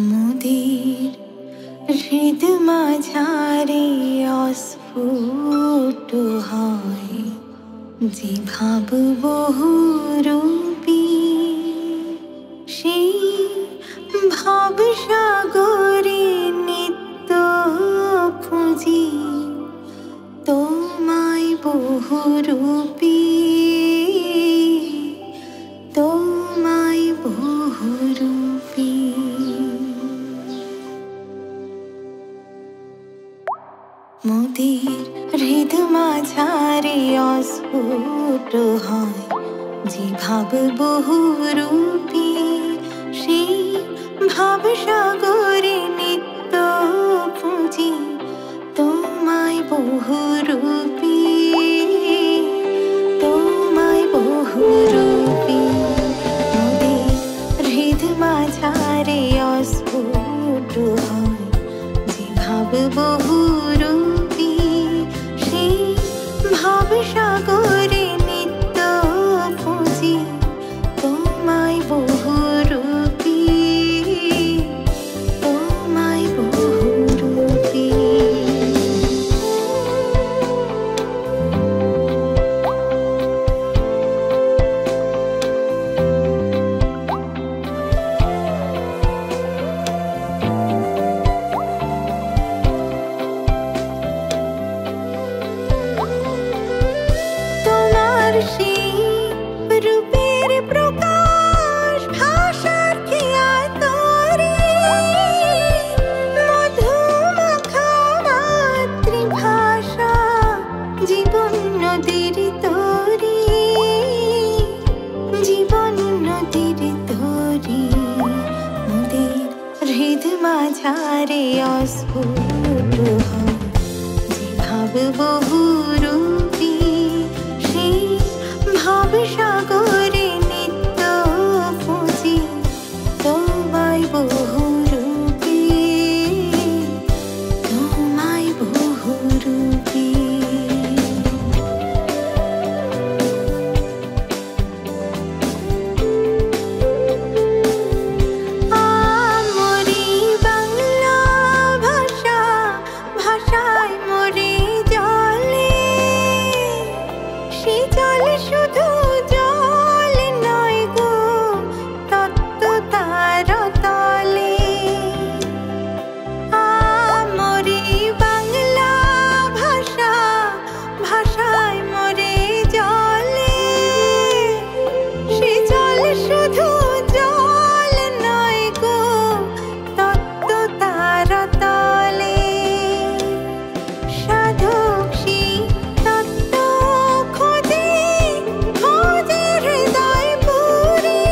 মোদের হৃদ মাঝারে অস্ফুট হয় যে ভাব বহুরূপী, সেই ভাব সাগরে নিত্য খুঁজি তোমায় বহুরূপী, তোমায় বহুরূপী। মোদের হৃদ মাঝারে অস্ফুট হয় যে ভাব বহুরূপী, সেই ভাব সাগরে নিত্য খুঁজি তোমায় বহুরূপী, তোমায় বহুরূপী। মোদের হৃদ মাঝারে অস্ফুট হয় যে ভাব বহুরূপী, সেই ভাব সাগরে নিত্য খুঁজি তোমায় বহুরূপী, তোমায় বহুরূপী। সেই রূপের প্রকাশ ভাষার খেয়া তরে, মধুমাখা মাতৃভাষা জীবন নদীর তরি, জীবন নদীর তরি। মোদের হৃদ মাঝারে অস্ফুট হয় যে ভাব বহুরূপী, সেই ভাব সাগরে নিত্য খুঁজি তোমায় বহুরূপী, তোমায় বহুরূপী। আমরি বাংলা ভাষা, ভাষায় মরে জলে, সে জল শুধু জল নয় গো, তত্ত্ব তার তলে। আমরি বাংলা ভাষা, ভাষায় মরে জলে, সে জল শুধু জল নয় গো, তত্ত্ব তার তলে। সাধক সেই তত্ত্ব খোঁজে, খোঁজে হৃদয় পুরে,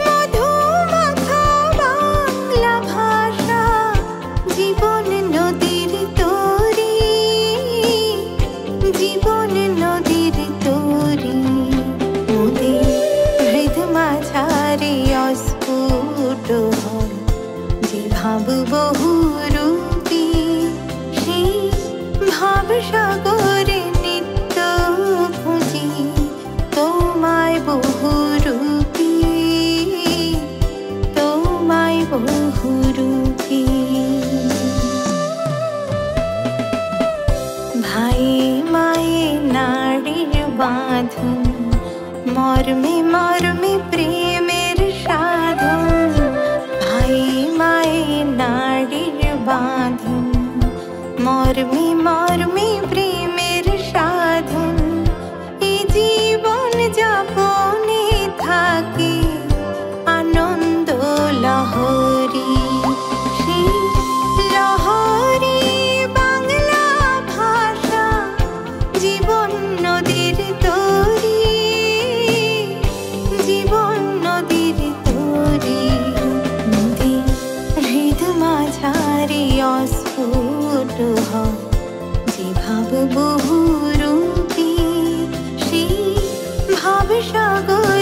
মধুমাখা বাংলা ভাষা জীবন নদীর তরি, জীবন নদীর তরি। মোদের হৃদ মাঝারে অস্ফুট হয় যে ভাব বহুরূপী, সেই ভাব সাগরে নিত্য খুঁজি তোমায় বহুরূপী, তোমায় বহুরূপী। ভাই মায়ে নাড়ির বাঁধন, মর্মে মর্মে প্রেমের সাধন। ভাই মায়ে নাড়ির বাঁধন, মর্মে মর্মে প্রেমের সাধন। এ জীবন যাপনে থাকে আনন্দ লহরী, সেই লহরী বাংলা ভাষা জীবন নদীর তরি, জীবন নদীর তরি। মোদের হৃদ মাঝারে অস্ফুট হয় যে ভাব বহুরূপী, সেই ভাব সাগর